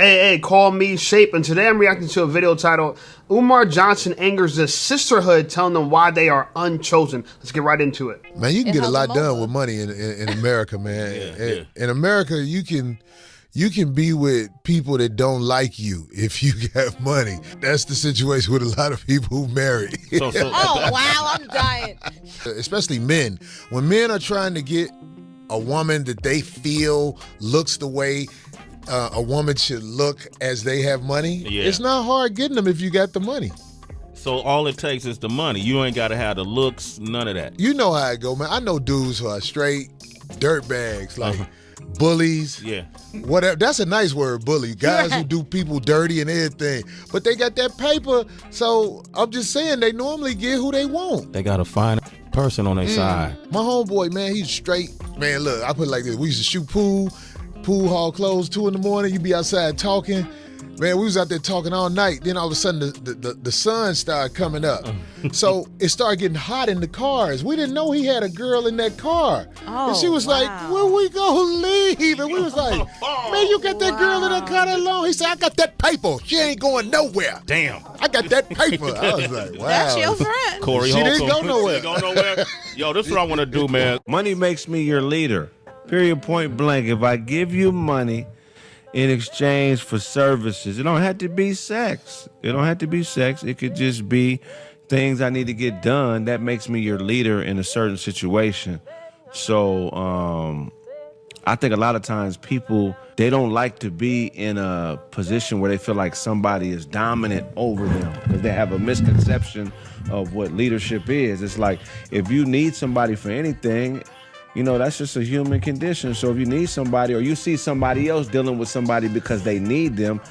Hey, call me Shape, and today I'm reacting to a video titled Umar Johnson angers the sisterhood, telling them why they are unchosen. Let's get right into it. Man, you can get a lot done with money in America, man. In America, you can be with people that don't like you if you have money. That's the situation with a lot of people who marry. Oh, wow, I'm dying. Especially men. When men are trying to get a woman that they feel looks the way a woman should look as they have money, it's not hard getting them if you got the money. So all it takes is the money. You ain't got to have the looks, none of that. You know how it go, man. I know dudes who are straight dirtbags, like bullies. Yeah. Whatever. That's a nice word, bully. Guys who do people dirty and everything. But they got that paper, so I'm just saying they normally get who they want. They got to find a person on their side. My homeboy, man, he's straight. Man, look, I put it like this. We used to shoot pool hall closed 2 in the morning. You be outside talking. Man, we was out there talking all night. Then all of a sudden the sun started coming up. So it started getting hot in the cars. We didn't know he had a girl in that car. And she was like, "Where we gonna leave?" And we was like, "Man, you got that girl in that car that long?" He said, "I got that paper. She ain't going nowhere." Damn. I got that paper. I was like, wow. That's your friend. Corey She Holcomb. didn't go nowhere. She didn't go nowhere. Yo, this is what I want to do, man. Money makes me your leader. Period, point blank. If I give you money in exchange for services, it don't have to be sex. It don't have to be sex. It could just be things I need to get done. That makes me your leader in a certain situation. So I think a lot of times people, they don't like to be in a position where they feel like somebody is dominant over them because they have a misconception of what leadership is. It's like if you need somebody for anything, you know, that's just a human condition. So if you need somebody or you see somebody else dealing with somebody because they need them,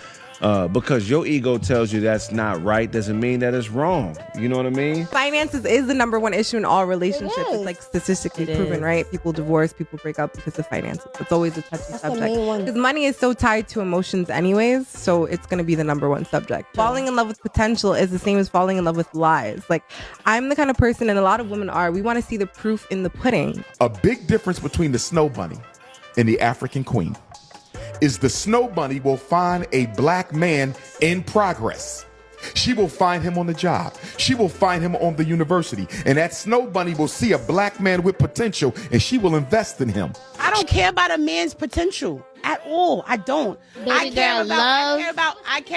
because your ego tells you that's not right, doesn't mean that it's wrong. You know what I mean? Finances is the #1 issue in all relationships. It's like statistically proven, right? People divorce, people break up because of finances. It's always a touchy subject. Because money is so tied to emotions anyways, so it's going to be the #1 subject. Falling in love with potential is the same as falling in love with lies. Like, I'm the kind of person, and a lot of women are, we want to see the proof in the pudding. A big difference between the snow bunny and the African queen is the snow bunny will find a black man in progress. She will find him on the job. She will find him on the university. And that snow bunny will see a black man with potential and she will invest in him. I don't care about a man's potential at all. I don't. I care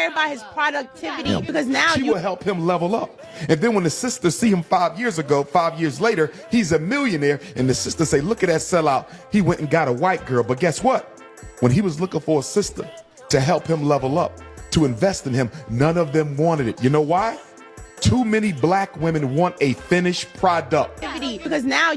about his productivity because now she will help him level up. And then when the sister see him 5 years ago, 5 years later, he's a millionaire. And the sister say, "Look at that sellout. He went and got a white girl." But guess what? When he was looking for a sister to help him level up, to invest in him, none of them wanted it. You know why? Too many black women want a finished product. Because now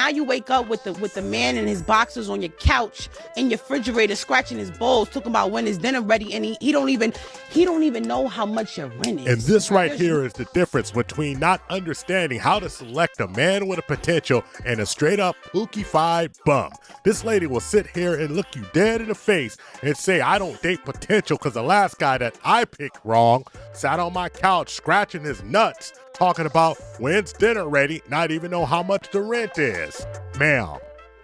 you wake up with the man in his boxers on your couch in your refrigerator scratching his bowls, talking about when his dinner ready, and he don't even know how much your rent is. And this right here is the difference between not understanding how to select a man with a potential and a straight up pookie-fied bum. This lady will sit here and look you dead in the face and say, "I don't date potential because the last guy that I picked wrong sat on my couch scratching his nuts talking about when's dinner ready, not even know how much the rent is." Ma'am,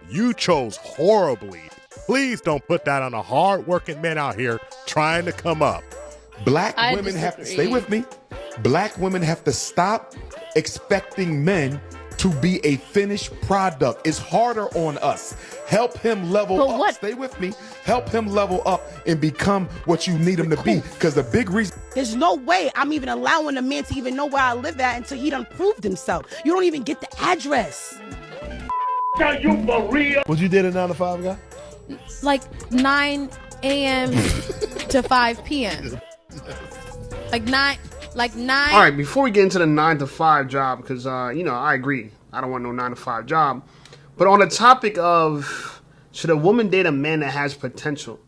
you chose horribly. Please don't put that on a hard-working man out here trying to come up. Black women have to, stay with me, black women have to stop expecting men to be a finished product. It's harder on us. Help him level up. What? Stay with me. Help him level up and become what you need him to be. Because the big reason... There's no way I'm even allowing a man to even know where I live at until he done proved himself. You don't even get the address. Are you for real? What you did a 9 to 5 guy? Like 9 a.m. to 5 p.m. Like 9. All right, before we get into the 9 to 5 job, because, you know, I agree. I don't want no 9 to 5 job. But on the topic of should a woman date a man that has potential,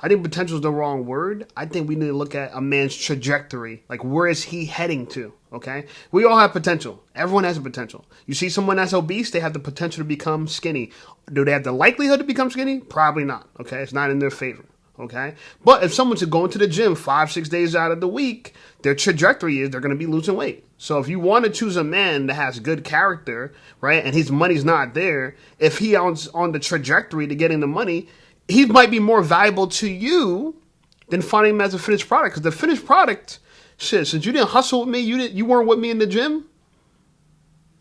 I think potential is the wrong word. I think we need to look at a man's trajectory. Like, where is he heading to, okay? We all have potential. Everyone has a potential. You see someone that's obese, they have the potential to become skinny. Do they have the likelihood to become skinny? Probably not, okay? It's not in their favor. Okay, but if someone's going to the gym 5-6 days out of the week, their trajectory is they're going to be losing weight. So if you want to choose a man that has good character, right, and his money's not there, if he on the trajectory to getting the money, he might be more valuable to you than finding him as a finished product. Because the finished product, shit, since you didn't hustle with me, you weren't with me in the gym,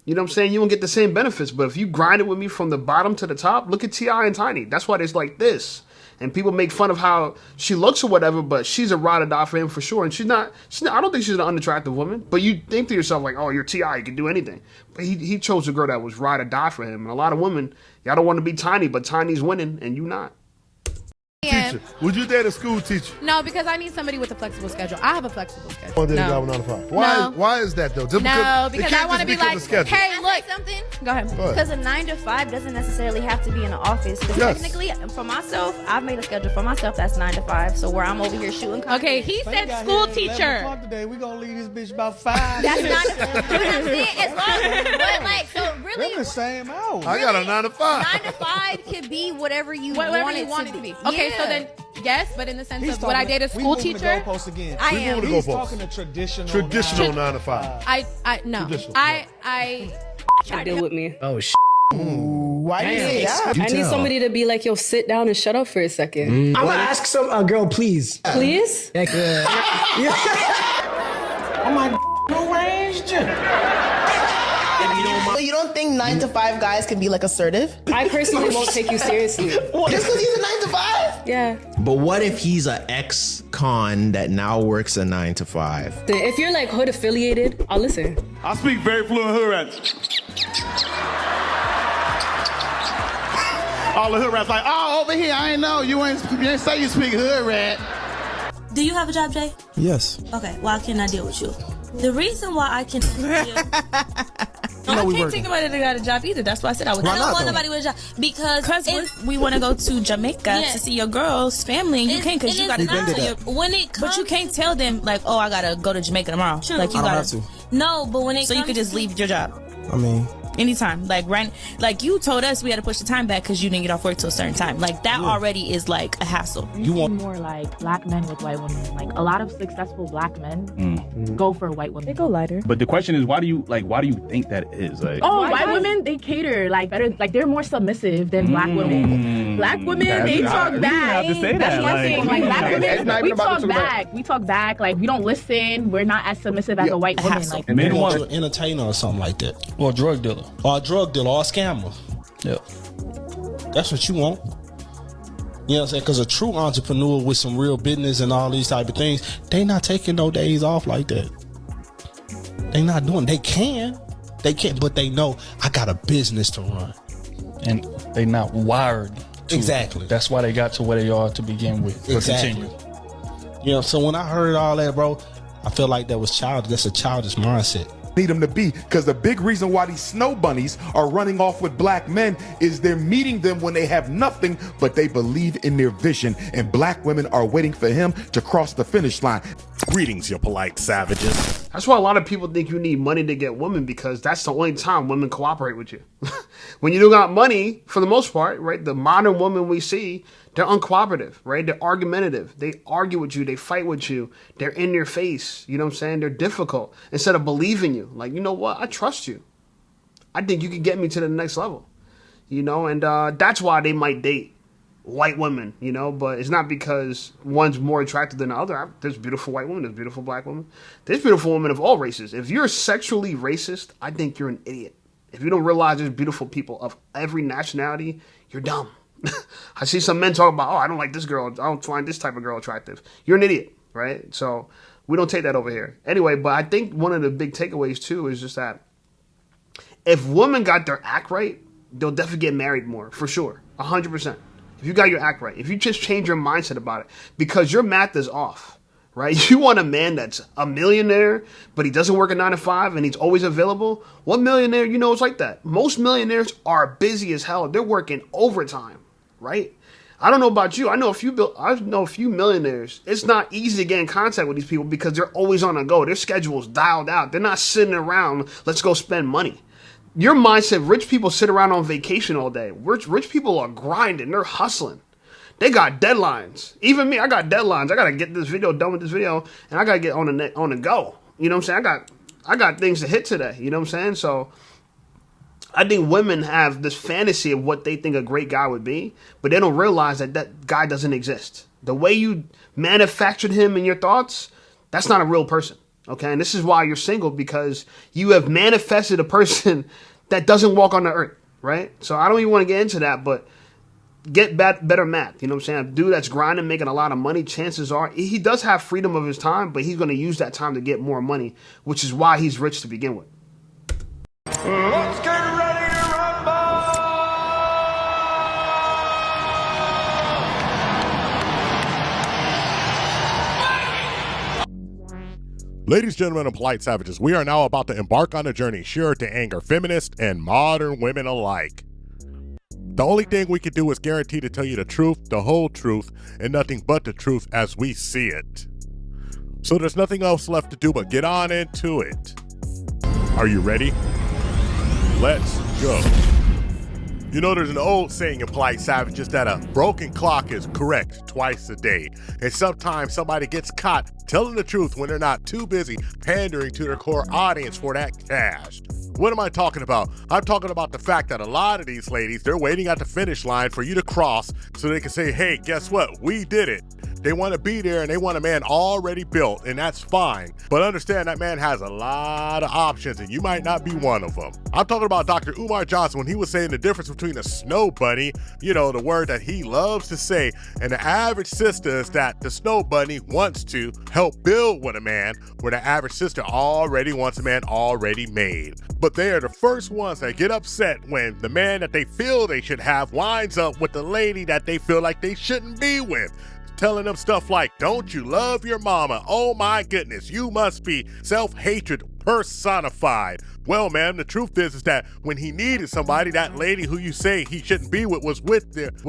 you know what I'm saying? You won't get the same benefits. But if you grind it with me from the bottom to the top, look at T.I. and Tiny. That's why it's like this. And people make fun of how she looks or whatever, but she's a ride or die for him for sure. And she's not, I don't think she's an unattractive woman. But you think to yourself like, oh, you're T.I., you can do anything. But he chose a girl that was ride or die for him. And a lot of women, y'all don't want to be Tiny, but Tiny's winning and you not. Teacher. Would you date a school teacher? No, because I need somebody with a flexible schedule. I have a flexible schedule. One day No. job 9 to 5. Why is that though? Just No, it because can't I want to just be like, because of schedule. hey, look. Something? Go ahead. Because a 9 to 5 doesn't necessarily have to be in the office. Because Yes. technically, for myself, I've made a schedule for myself that's 9 to 5. So where I'm over here shooting. Okay, he said school teacher. Today we gonna leave this bitch about 5. That's 9 to 5. You know what I'm saying? As long, but like, so really, We're the same hours. I got a 9 to 5. 9 to 5 could be whatever you Whatever want you want it to be. Yeah. Okay, so then yes, but in the sense of would I date a school teacher? Again. I am. moving the He's goalposts. talking to traditional. Traditional 9 to 5. I no. Traditional. I Try to deal with me. Oh why do you say that? I need somebody to be like, yo, sit down and shut up for a second. I'm gonna ask a girl, please. Please? I'm like, no range. You don't think 9 to 5 guys can be like assertive? I personally won't take you seriously. Just because he's a 9 to 5? Yeah. But what if he's an ex-con that now works a 9 to 5? If you're like hood affiliated, I'll listen. I speak very fluent hood rats. All the hood rats like, oh, over here, I ain't know. You ain't say you speak hood rat. Do you have a job, Jay? Yes. Okay, well, I cannot deal with you. The reason why I can I can't think about it I got a job either. That's why I said I would. I don't want nobody with a job because we want to go to Jamaica to see your girl's family, and you can't because you got to tell your when it comes, but you can't tell them like, oh, I gotta go to Jamaica tomorrow. True. Like you gotta. No, but when it so you could just leave your job. I mean, anytime, like you told us we had to push the time back because you didn't get off work till a certain time. Like that already is like a hassle. You want more like black men with white women. Like a lot of successful black men go for white women. They go lighter. But the question is, why do you think that is? Like, white women, they cater like better. Like they're more submissive than black women. Black women, they talk back. That's one thing. Like black women, we talk back. We talk back. Like we don't listen. We're not as submissive as a white woman. Like and they want an entertainer or something like that, or a drug dealer, or a scammer. Yeah, that's what you want. You know what I'm saying? Because a true entrepreneur with some real business and all these type of things, they not taking no days off like that. They not doing. They can, but they know I got a business to run, and they not wired. Exactly. That's why they got to where they are to begin with. Exactly. You know, so when I heard all that, bro, I feel like that was childish. That's a childish mindset. Need them to be, because the big reason why these snow bunnies are running off with black men is they're meeting them when they have nothing, but they believe in their vision, and black women are waiting for him to cross the finish line. Greetings, you polite savages. That's why a lot of people think you need money to get women, because that's the only time women cooperate with you. When you don't got money, for the most part, right, the modern women we see, they're uncooperative, right? They're argumentative. They argue with you. They fight with you. They're in your face. You know what I'm saying? They're difficult. Instead of believing you. Like, you know what? I trust you. I think you can get me to the next level. You know, and that's why they might date white women, you know, but it's not because one's more attractive than the other. There's beautiful white women. There's beautiful black women. There's beautiful women of all races. If you're sexually racist, I think you're an idiot. If you don't realize there's beautiful people of every nationality, you're dumb. I see some men talk about, oh, I don't like this girl. I don't find this type of girl attractive. You're an idiot, right? So we don't take that over here. Anyway, but I think one of the big takeaways, too, is just that if women got their act right, they'll definitely get married more, for sure, 100%. If you got your act right, if you just change your mindset about it, because your math is off, right? You want a man that's a millionaire, but he doesn't work a 9 to 5 and he's always available. What millionaire, you know, it's like that. Most millionaires are busy as hell. They're working overtime, right? I don't know about you. I know a few millionaires. It's not easy to get in contact with these people because they're always on the go. Their schedule's dialed out. They're not sitting around, let's go spend money. Your mindset, rich people sit around on vacation all day. Rich people are grinding. They're hustling. They got deadlines. Even me, I got deadlines. I got to get this video done with this video, and I got to get on the go. You know what I'm saying? I got things to hit today. You know what I'm saying? So I think women have this fantasy of what they think a great guy would be, but they don't realize that that guy doesn't exist. The way you manufactured him in your thoughts, that's not a real person. Okay, and this is why you're single, because you have manifested a person that doesn't walk on the earth, right? So I don't even want to get into that, but get better math. You know what I'm saying? A dude that's grinding, making a lot of money, chances are he does have freedom of his time, but he's going to use that time to get more money, which is why he's rich to begin with. Let's get ready to rumble! Ladies, gentlemen, and polite savages, we are now about to embark on a journey sure to anger feminists and modern women alike. The only thing we can do is guarantee to tell you the truth, the whole truth, and nothing but the truth as we see it. So there's nothing else left to do but get on into it. Are you ready? Let's go. You know, there's an old saying in polite savages that a broken clock is correct twice a day. And sometimes somebody gets caught telling the truth when they're not too busy pandering to their core audience for that cash. What am I talking about? I'm talking about the fact that a lot of these ladies, they're waiting at the finish line for you to cross so they can say, hey, guess what? We did it. They want to be there and they want a man already built, and that's fine. But understand that man has a lot of options and you might not be one of them. I'm talking about Dr. Umar Johnson when he was saying the difference between a snow bunny, you know, the word that he loves to say, and the average sister is that the snow bunny wants to help build with a man, where the average sister already wants a man already made. But they are the first ones that get upset when the man that they feel they should have winds up with the lady that they feel like they shouldn't be with. Telling them stuff like, don't you love your mama? Oh my goodness, you must be self-hatred personified. Well, man, the truth is that when he needed somebody, that lady who you say he shouldn't be with was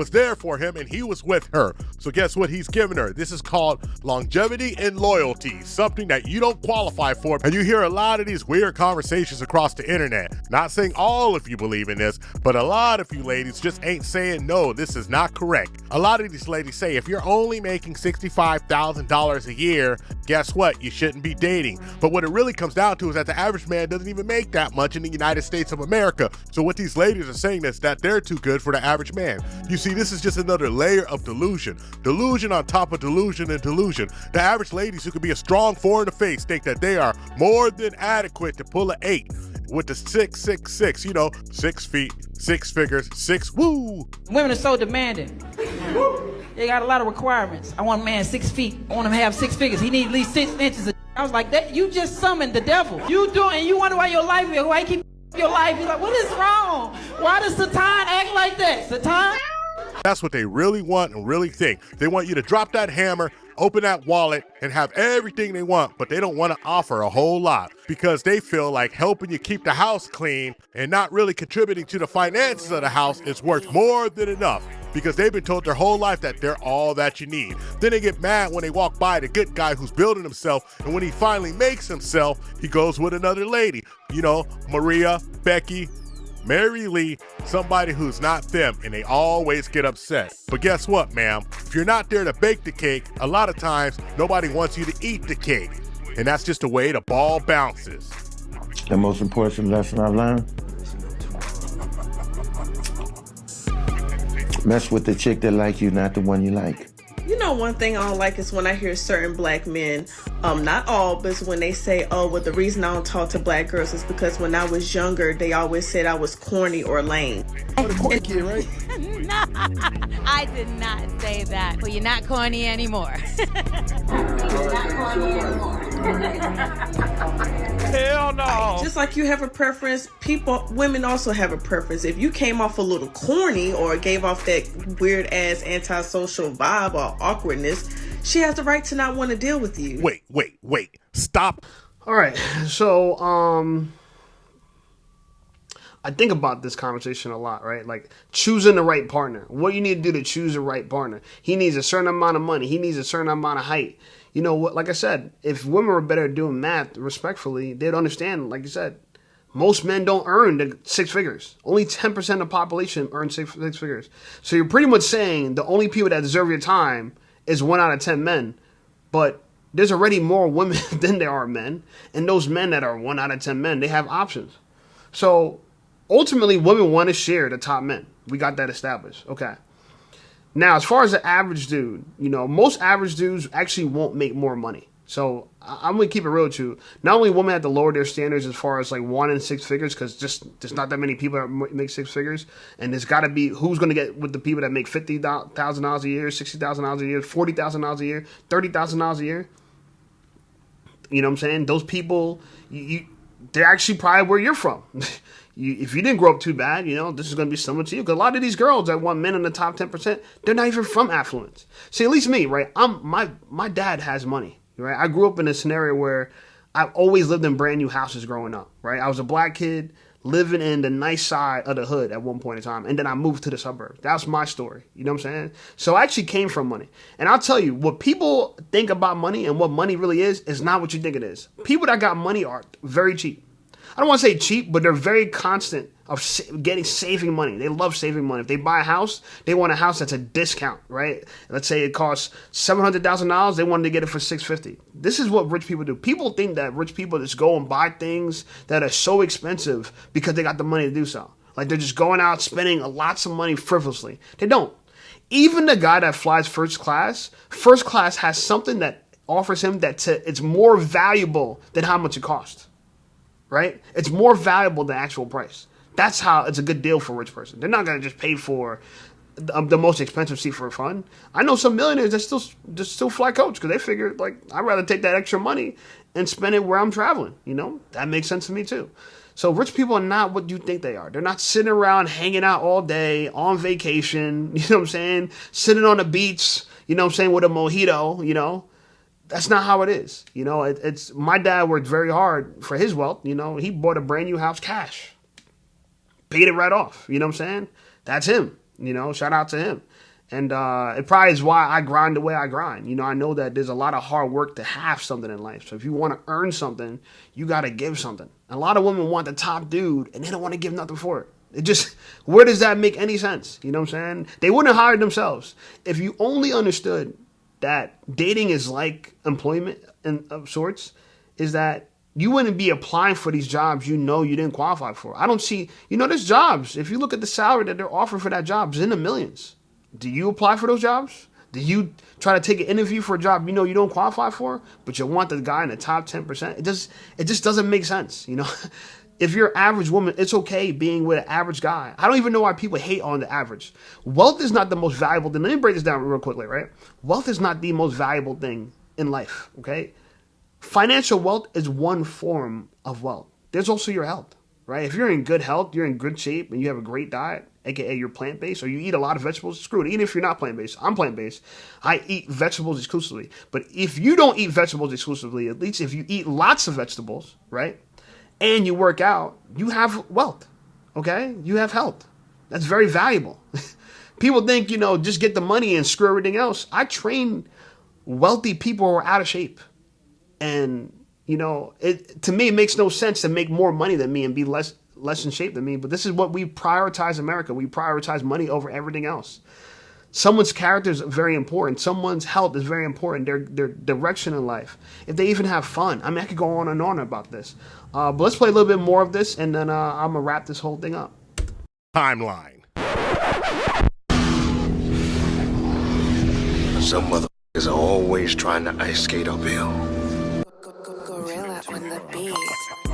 there for him, and he was with her. So guess what he's giving her? This is called longevity and loyalty, something that you don't qualify for. And you hear a lot of these weird conversations across the internet. Not saying all of you believe in this, but a lot of you ladies just ain't saying, no, this is not correct. A lot of these ladies say, if you're only making $65,000 a year, guess what? You shouldn't be dating. But what it really comes down to is that the average man doesn't even make that much in the United States of America. So what these ladies are saying is that they're too good for the average man. You see, this is just another layer of delusion. Delusion on top of delusion and delusion. The average ladies who could be a strong 4 in the face think that they are more than adequate to pull an 8 with the 666, you know, 6 feet, 6 figures, 6 woo. Women are so demanding. They got a lot of requirements. I want a man 6 feet. I want him to have 6 figures. He needs at least 6 inches of I was like, that you just summoned the devil. You do, and you wonder why your life is, why you keep your life. You're like, what is wrong? Why does Satan act like that? Satan? That's what they really want and really think. They want you to drop that hammer, open that wallet, and have everything they want, but they don't want to offer a whole lot because they feel like helping you keep the house clean and not really contributing to the finances of the house is worth more than enough, because they've been told their whole life that they're all that you need. Then they get mad when they walk by the good guy who's building himself, and when he finally makes himself, he goes with another lady. You know, Maria, Becky, Mary Lee, somebody who's not them, and they always get upset. But guess what, ma'am? If you're not there to bake the cake, a lot of times nobody wants you to eat the cake. And that's just the way the ball bounces. The most important lesson I've learned? Mess with the chick that like you, not the one you like. You know, one thing I don't like is when I hear certain black men, not all, but when they say, oh, well, the reason I don't talk to black girls is because when I was younger, they always said I was corny or lame. Oh, the corny kid, right? No, I did not say that. Well, you're not corny anymore. Hell no. Just like you have a preference, women also have a preference. If you came off a little corny or gave off that weird ass antisocial vibe or awkwardness, she has the right to not want to deal with you. Wait. Stop. All right. So, I think about this conversation a lot, right? Like choosing the right partner. What you need to do to choose the right partner. He needs a certain amount of money. He needs a certain amount of height. You know what? Like I said, if women were better at doing math, respectfully, they'd understand. Like you said, most men don't earn the 6 figures. Only 10% of the population earn six figures. So you're pretty much saying the only people that deserve your time is 1 out of 10 men. But there's already more women than there are men. And those men that are 1 out of 10 men, they have options. So ultimately, women want to share the top men. We got that established. Okay. Now, as far as the average dude, most average dudes actually won't make more money. So I'm gonna keep it real with you. Not only women have to lower their standards as far as like 1 in 6 figures, because there's not that many people that make 6 figures, and there's got to be who's gonna get with the people that make $50,000 a year, $60,000 a year, $40,000 a year, $30,000 a year. You know what I'm saying? Those people, they're actually probably where you're from. If you didn't grow up too bad, this is going to be similar to you. Because a lot of these girls that want men in the top 10%, they're not even from affluence. See, at least me, right? My dad has money, right? I grew up in a scenario where I've always lived in brand new houses growing up, right? I was a black kid living in the nice side of the hood at one point in time. And then I moved to the suburbs. That's my story. You know what I'm saying? So I actually came from money. And I'll tell you, what people think about money and what money really is not what you think it is. People that got money are very cheap. I don't want to say cheap, but they're very constant of saving money. They love saving money. If they buy a house, they want a house that's a discount, right? Let's say it costs $700,000. They wanted to get it for $650,000. This is what rich people do. People think that rich people just go and buy things that are so expensive because they got the money to do so. Like they're just going out spending lots of money frivolously. They don't. Even the guy that flies first class has something that offers him it's more valuable than how much it costs. Right? It's more valuable than actual price. That's how it's a good deal for a rich person. They're not going to just pay for the most expensive seat for fun. I know some millionaires that still fly coach because they figure, like, I'd rather take that extra money and spend it where I'm traveling. That makes sense to me too. So rich people are not what you think they are. They're not sitting around hanging out all day on vacation, you know what I'm saying? Sitting on the beach, you know what I'm saying, with a mojito, That's not how it is. It's my dad worked very hard for his wealth. He bought a brand new house cash. Paid it right off. You know what I'm saying? That's him. Shout out to him. And it probably is why I grind the way I grind. I know that there's a lot of hard work to have something in life. So if you want to earn something, you got to give something. A lot of women want the top dude and they don't want to give nothing for it. Where does that make any sense? You know what I'm saying? They wouldn't hire themselves. If you only understood that dating is like employment of sorts, is that you wouldn't be applying for these jobs you didn't qualify for. I don't see, there's jobs. If you look at the salary that they're offering for that job, it's in the millions. Do you apply for those jobs? Do you try to take an interview for a job you don't qualify for, but you want the guy in the top 10%? It just doesn't make sense, If you're an average woman, it's okay being with an average guy. I don't even know why people hate on the average. Wealth is not the most valuable thing. Let me break this down real quickly, right? Wealth is not the most valuable thing in life, okay? Financial wealth is one form of wealth. There's also your health, right? If you're in good health, you're in good shape, and you have a great diet, aka you're plant-based, or you eat a lot of vegetables, screw it. Even if you're not plant-based, I'm plant-based. I eat vegetables exclusively. But if you don't eat vegetables exclusively, at least if you eat lots of vegetables, right? And you work out, you have wealth, okay? You have health. That's very valuable. People think, just get the money and screw everything else. I train wealthy people who are out of shape. And, to me, it makes no sense to make more money than me and be less in shape than me. But this is what we prioritize America. We prioritize money over everything else. Someone's character is very important. Someone's health is very important. Their direction in life. If they even have fun. I could go on and on about this. But let's play a little bit more of this, and then I'm going to wrap this whole thing up. Timeline. Some motherfuckers are always trying to ice skate uphill. Gorilla on the beat.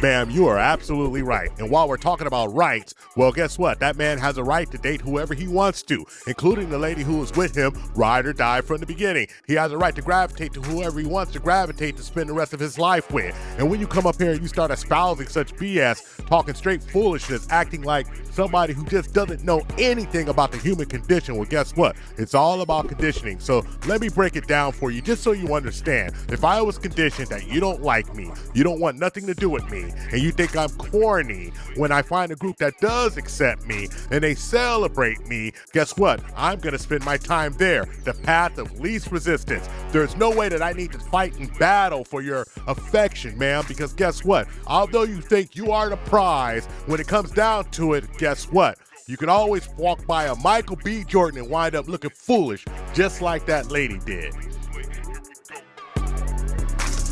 Ma'am, you are absolutely right. And while we're talking about rights, well, guess what? That man has a right to date whoever he wants to, including the lady who was with him, ride or die from the beginning. He has a right to gravitate to whoever he wants to gravitate to spend the rest of his life with. And when you come up here and you start espousing such BS, talking straight foolishness, acting like somebody who just doesn't know anything about the human condition, well, guess what? It's all about conditioning. So let me break it down for you just so you understand. If I was conditioned that you don't like me, you don't want nothing to do with me, and you think I'm corny when I find a group that does accept me and they celebrate me, guess what? I'm going to spend my time there, the path of least resistance. There's no way that I need to fight and battle for your affection, ma'am, because guess what? Although you think you are the prize, when it comes down to it, guess what? You can always walk by a Michael B. Jordan and wind up looking foolish, just like that lady did.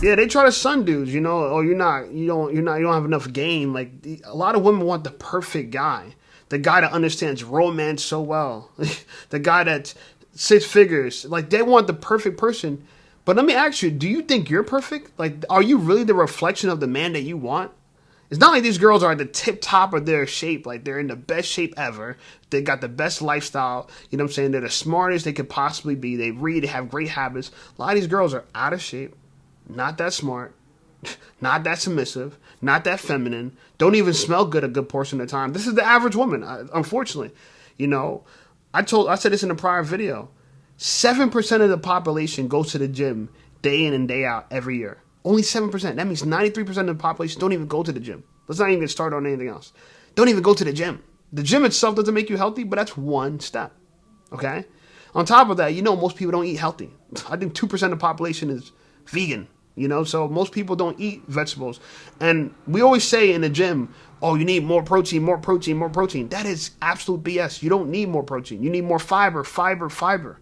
Yeah, they try to sun dudes, you don't have enough game. Like a lot of women want the perfect guy, the guy that understands romance so well, the guy that 6 figures. Like, they want the perfect person. But let me ask you, do you think you're perfect? Like, are you really the reflection of the man that you want? It's not like these girls are at the tip top of their shape. Like, they're in the best shape ever. They got the best lifestyle. You know what I'm saying? They're the smartest they could possibly be. They read, they have great habits. A lot of these girls are out of shape, not that smart, not that submissive, not that feminine, don't even smell good a good portion of the time. This is the average woman, unfortunately. You know, I said this in a prior video. 7% of the population goes to the gym day in and day out every year. Only 7%. That means 93% of the population don't even go to the gym. Let's not even get started on anything else. Don't even go to the gym. The gym itself doesn't make you healthy, but that's one step. Okay? On top of that, you know, most people don't eat healthy. I think 2% of the population is vegan. You know, so most people don't eat vegetables. And we always say in the gym, oh, you need more protein, more protein, more protein. That is absolute BS. You don't need more protein. You need more fiber, fiber, fiber.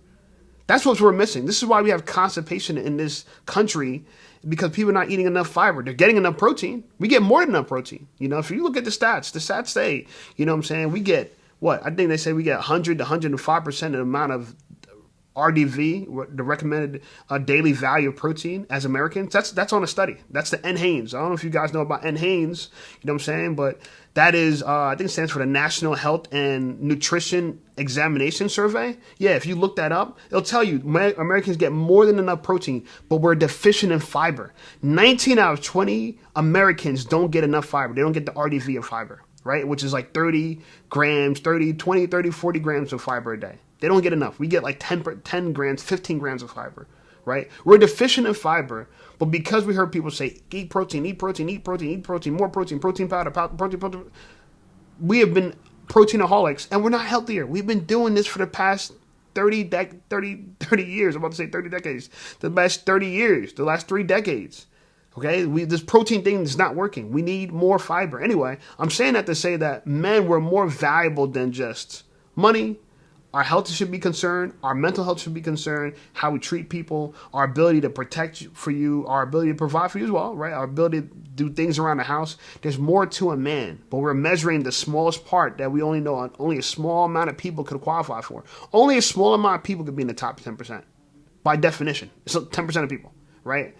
That's what we're missing. This is why we have constipation in this country, because people are not eating enough fiber. They're getting enough protein. We get more than enough protein. You know, if you look at the stats say, you know what I'm saying, we get, what? I think they say we get 100 to 105% of the amount of RDV, the recommended daily value of protein as Americans. That's on a study. That's the NHANES. I don't know if you guys know about NHANES, you know what I'm saying, but that is, I think it stands for the National Health and Nutrition Examination Survey. Yeah, if you look that up, it'll tell you Americans get more than enough protein, but we're deficient in fiber. 19 out of 20 Americans don't get enough fiber. They don't get the RDV of fiber, right? Which is like 30 grams, 30, 20, 30, 40 grams of fiber a day. They don't get enough. We get like 10 grams, 15 grams of fiber, right? We're deficient in fiber, but because we heard people say, eat protein, eat protein, eat protein, eat protein, more protein, protein powder, protein, we have been proteinaholics, and we're not healthier. We've been doing this for the past 30 years. I'm about to say 30 decades. The last 30 years, the last 3 decades. Okay, this protein thing is not working. We need more fiber. Anyway, I'm saying that to say that men were more valuable than just money. Our health should be concerned. Our mental health should be concerned. How we treat people. Our ability to protect you, for you. Our ability to provide for you as well, right? Our ability to do things around the house. There's more to a man, but we're measuring the smallest part that we only know only a small amount of people could qualify for. Only a small amount of people could be in the top 10%. By definition, it's 10% of people, right?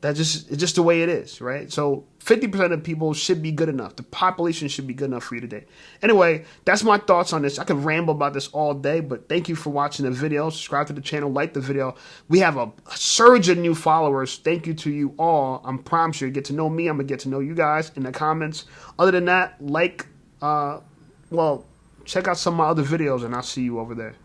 It's just the way it is, right? So 50% of people should be good enough. The population should be good enough for you today. Anyway, that's my thoughts on this. I could ramble about this all day, but thank you for watching the video. Subscribe to the channel, like the video. We have a surge of new followers. Thank you to you all. I promise you, get to know me. I'm going to get to know you guys in the comments. Other than that, check out some of my other videos, and I'll see you over there.